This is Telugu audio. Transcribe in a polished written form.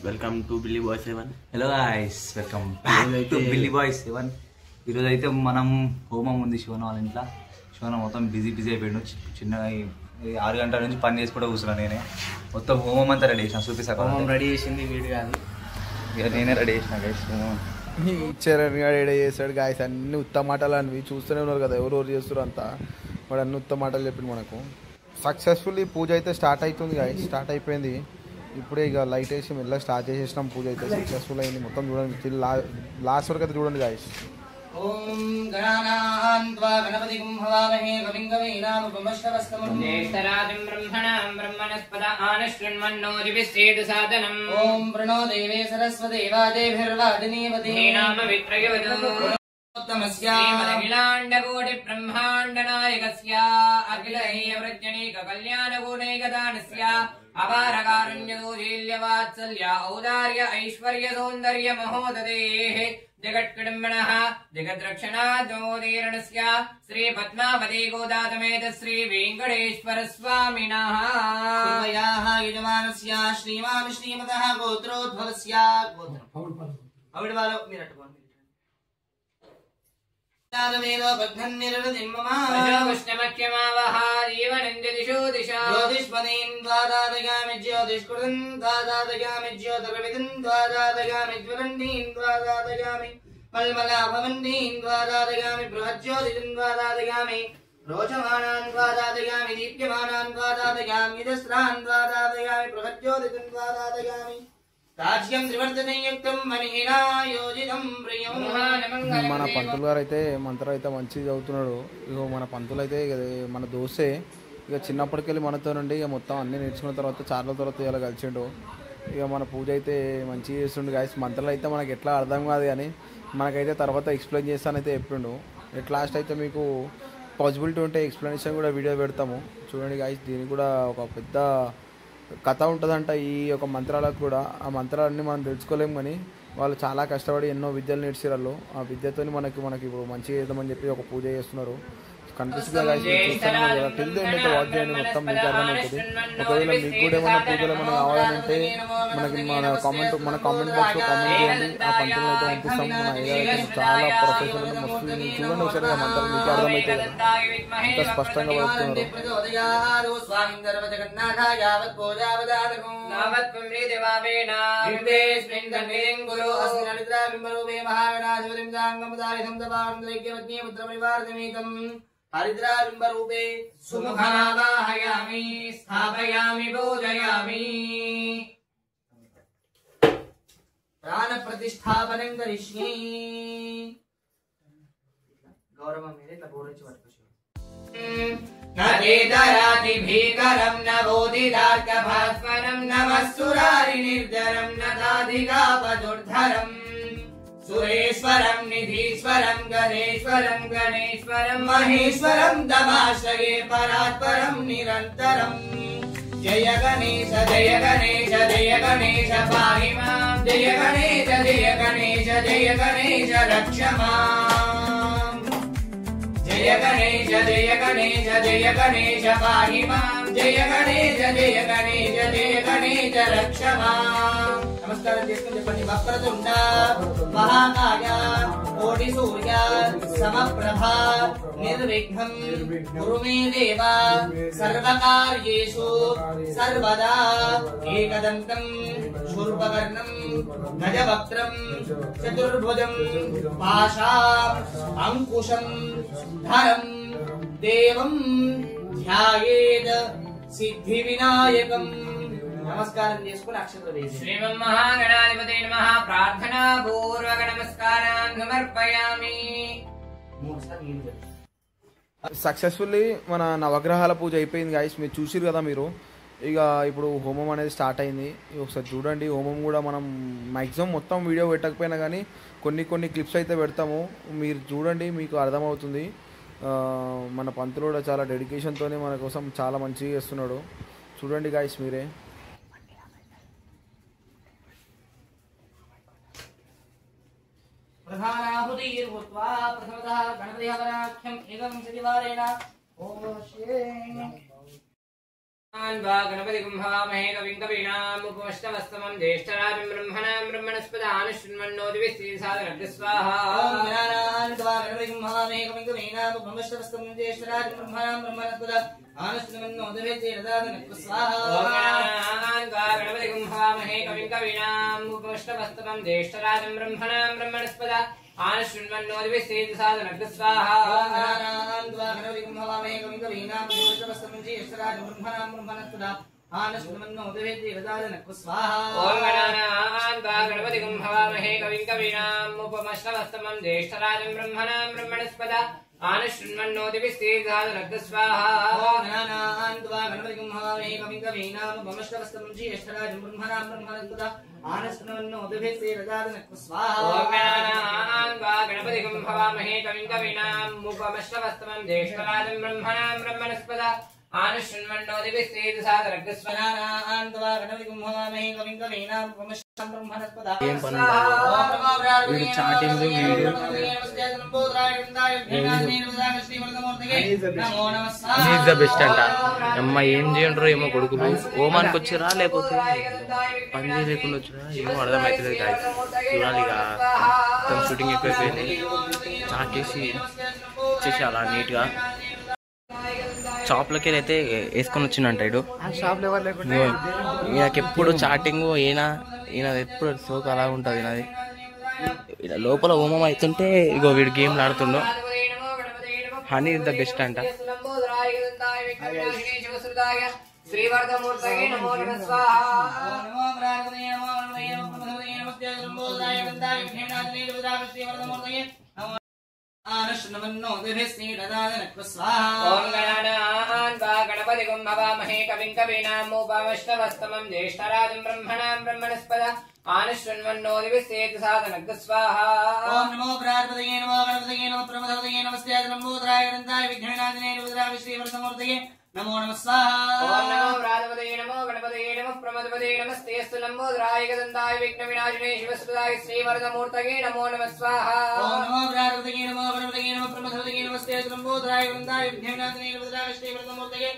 Welcome to Billy Boy 7. Hello guys, welcome back to Billy Boy 7. ఈరోజు అయితే మనం హోమం ఉంది శివన వాళ్ళ ఇంట్లో. శివన మొత్తం బిజీ అయిపోయాడు. చిన్నగా 6 గంటల నుంచి పని చేసి కూడా కూర్చున్నాను. నేనే మొత్తం హోమం అంతా రెడీ చేసిన. చూపిస్తాను. హోమం రెడీ చేసింది వీడు కాదు, ఇక నేనే రెడీ చేసిన గైస్. చరణ్ గారు రెడీ చేశాడు గాయస్. అన్ని ఉత్తమ మాటలు అనివి చూస్తూనే ఉన్నారు కదా, ఎవరు చేస్తారు అంతా. వాడు అన్ని ఉత్తమ మాటలు చెప్పింది మనకు. సక్సెస్ఫుల్లీ పూజ అయితే స్టార్ట్ అవుతుంది గాయస్. స్టార్ట్ అయిపోయింది ఇప్పుడే. ఇక లైట్ వేసి మెల్లగా స్టార్ట్ చేసేసినాం. పూజ అయితే సక్సెస్ఫుల్ అయింది. మొత్తం చూడండి, లాస్ట్ వరకు అయితే చూడండి గాయస్. ఓం గణానాన్త్వా గణపతిం హవామహే కవిం కవీనాముపమశ్రవస్తమం జ్యేష్ఠరాజం బ్రహ్మణాం బ్రహ్మణస్పద ఆనశృణ్వన్నోతిభిశ్చేతు సాధనం. ఓం ప్రణో దేవే సరస్వతే వాజేభిర్వాదినీవతే నామ విత్రయవదు శ్రీమదఖిలాండకోటి బ్రహ్మాండ నాయకస్య అఖిలైర్వ్రజనీక కళ్యాణగుణైకదానస్య అపారకారుణ్యదోజీల్యవాత్సల్య ఔదార్య ఐశ్వర్య సౌందర్య మహోదదేః జగత్కుటుంబినః జగద్రక్షణాద్మోదీర్ణస్య శ్రీ పద్మావతి గోదాతమేత శ్రీ వెంకటేశ్వర స్వామినః యజమానస్య శ్రీమాన్ శ్రీమతః గోత్రోద్భవస్య అవిడవాలో మీరు అట్టుకోండి. రోచమానాన్ ద్వాదాదయామి దీప్యమానాన్ ద్వాదాదయామి దస్రాన్ ద్వాదాదయామి బృహజ్యోతిన్ ద్వాదాదయామి రాజ్యం త్రివర్తనయుక్తం మనీనాయోజితం ప్రియం. మన పంతులు గారు అయితే మంత్రం అయితే మంచిగా చదువుతున్నాడు. ఇక మన పంతులు అయితే మన దోస్తే ఇక చిన్నప్పటికెళ్ళి మనతో నుండి ఇక మొత్తం అన్నీ నేర్చుకున్న తర్వాత చాలా తర్వాత ఇలా కలిసిండు. ఇక మన పూజ అయితే మంచిగా చేస్తుండే గాయస్. మంత్రాలు అయితే మనకి ఎట్లా అర్థం కాదు కానీ మనకైతే తర్వాత ఎక్స్ప్లెయిన్ చేస్తానైతే చెప్పిండు. ఎట్ లాస్ట్ అయితే మీకు పాసిబిలిటీ ఉంటే ఎక్స్ప్లెనేషన్ కూడా వీడియో పెడతాము చూడండి గాయస్. దీనికి కూడా ఒక పెద్ద కథ ఉంటుందంట ఈ యొక్క మంత్రాలకు కూడా. ఆ మంత్రాలన్నీ మనం తెలుసుకోలేము కానీ వాళ్ళు చాలా కష్టపడి ఎన్నో విద్యలు నేర్చిరాళ్ళు. ఆ విద్యతో మనకి ఇప్పుడు మంచిగా చేద్దామని చెప్పి ఒక పూజ చేస్తున్నారు. కనిపిస్తుంది టిల్ ఏంటంటే వాచ్ చేయండి, మొత్తం మీకు అర్థమవుతుంది. ఒకవేళ మీకు కూడా ఏమైనా పూజలు ఏమైనా కావాలంటే మనకి మన కామెంట్ బాక్స్లో కామెంట్ చేయండి. ఆ పంతులను అయితే పంపిస్తాం. మన ఏదైతే చాలా ప్రొఫెషనల్ మస్తు చూడండి ఒకసారి మంత్రాలు మీకు అర్థమవుతుంది కదా, ఇంత స్పష్టంగా పడుతున్నారు. హరిద్రాబింబరూపే సుముఖమావాహయామి స్థాపయామి పూజయామి ప్రాణ ప్రతిష్టాపనం కరిష్యే. గౌరవం మీరే ఇట్లా బోర్డు పట్టుకోవచ్చు. నేతరాతి భీకరం నవోదిదార్క భాస్వరం నమస్సురారి నిర్జరం నదాధికాపదుర్ధరం సురేశ్వరం నిధీశ్వరం గణేశ్వరం గణేశ్వరం మహేశ్వరం తమాశ్రయే పరాత్పరం నిరంతరం. జయ గణేశ జయ గణేశ జయ గణేశ పాహి మాం జయ గణేశ జయ గణేశ జయ గణేశ రక్ష మాం. జయ గణేశ జయ గణేశ జయ గణేశ పాహి మాం జయ గణేశ జయ గణేశ జయ గణేశ రక్ష మాం. నమస్కారం చేసుకుని చెప్పండి. వక్రతుండ మహాకాయ కోటి సూర్య సమప్రభ నిర్విఘ్నం కురు మే దేవ సర్వకార్యేషు సర్వదా. ఏకదంతం శూర్పకర్ణం గజవక్త్రం చతుర్భుజం పాశాం అంకుశం ధరం దేవం ధ్యాయేత్ సిద్ధి వినాయకం. నమస్కారం చేసుకుని అక్షతలు వేసి శ్రీమన్మహాగణాధిపతే నమః ప్రార్థనా పూర్వక నమస్కారాన్ సమర్పయామి. సక్సెస్ఫుల్లీ మన నవగ్రహాల పూజ అయిపోయింది గాయస్. మీరు చూసిరు కదా మీరు. ఇక ఇప్పుడు హోమం అనేది స్టార్ట్ అయింది. ఒకసారి చూడండి. హోమం కూడా మనం మ్యాక్సిమం మొత్తం వీడియో పెట్టకపోయినా కానీ కొన్ని క్లిప్స్ అయితే పెడతాము. మీరు చూడండి, మీకు అర్థమవుతుంది. మన పంతులు కూడా చాలా డెడికేషన్తో మన కోసం చాలా మంచిగా చేస్తున్నాడు. చూడండి గాయస్ మీరే. ప్రధానాహుతిర్భూత్వా ప్రథమతః గణపతిహవనాఖ్యం ఏకం శనివారేణ ఓం శ్రీ गणपतिं हवामहे कविं कवीनामुपमश्रवस्तमं ज्येष्ठराजं ब्रह्मणां ब्रह्मणस्पदानुष्ण्वन्नोदिभिस्त्रीसादनग् स्वाहा ॐ गणपतिं हवामहे कविं कवीनामुपमश्रवस्तमं ज्येष्ठराजं ब्रह्मणां ब्रह्मणस्पदानुष्ण्वन्नोदिभिस्त्रीसादनग् स्वाहा गणपतिं हवामहे कविं कवीनामुपमश्रवस्तमं ज्येष्ठराजं ब्रह्मणां ब्रह्मणस्पदा आनुष्ण्वन्नोदिभिस्त्रीसादनग् स्वाहा गणपतिं हवामहे कविं कवीनामुपमश्रवस्तमं ज्येष्ठराजं ब्रह्मणां ब्रह्मणस्पदा आनुष्ण्वन्नोदिभिस्त्रीसादनग् स्वाहा गणपतिं हवामहे कविं कवीनामुपमश्रवस्तमं ज्येष्ठराजं ब्रह्मणां ब्रह्मणस्पदा आनुष्ण्वन्नोदिभिस्त्रीसादनग् स्वाहा गणपतिं हवामहे कविं कवीनामुपमश्रवस्तमं ज्येष्ठराजं ब्रह्मणां ब्रह्मणस्पदा आनुष्ण्वन्नोदिभिस्त्रीसादनग् स्वाहा गणपतिं हवामहे कविं कवीनामुपमश्रवस्तमं ज्येष्ठराजं ब्रह्मणां ब्रह्मणस्पदा आनुष्ण्वन्नोदिभिस्त्रीसादनग् स्वाहा गणपतिं हवामहे कविं कवीनामुपमश्रवस्तमं ब्रह्मणस्पदा ఏం పని వీడు చాటింగ్ వీడియో ద బెస్ట్ అంట అమ్మ ఏం చేయంటారో ఏమో కొడుకులు ఓమానికి వచ్చిరా లేకపోతే పని చేయలేకుండా వచ్చిరా ఏమో అర్థమవుతుంది చూడాలి ఇక మొత్తం షూటింగ్ ఎక్కువైపోయింది చాటేసి వచ్చేసి అలా నీట్గా షాప్లోకి అయితే వేసుకొని వచ్చిందంట ఇడు ఈయనకి ఎప్పుడు చాటింగ్ ఈయన ఎప్పుడు సోకు అలా ఉంటుంది నాది ఇలా లోపల హోమం అవుతుంటే ఇగో వీడు గేమ్లు ఆడుతుండో హనీ ఇస్ ద బెస్ట్ అంట गणपतिं हवामहे कविं कवीनामुपमश्रवस्तमं ज्येष्ठराजं ब्रह्मणां ब्रह्मणस्पदा आनुष्ण्वन्नोदिभिस्त्रीसादनग् स्वाहा ॐ नमो प्रार्पतये नमो गणपतये नमो प्रमदपतये नमस्ते लम्बोदराय गणन्ताय विघ्नविनाशिने रुद्राय श्रीवरदमूर्तये नमो नमः स्वाहा ॐ नमो प्रार्पतये नमो गणपतये नमो प्रमदपतये नमस्तेऽस्तु लम्बोदराय गणन्ताय विघ्नविनाशिने शिवसुदाय श्रीवरदमूर्तये नमो नमः स्वाहा ॐ नमो प्रार्पतये नमो गणपतये नमो प्रमदपतये नमस्तेऽस्तु लम्बोदराय गणन्ताय विघ्नविनाशिने रुद्राय श्रीवरदमूर्तये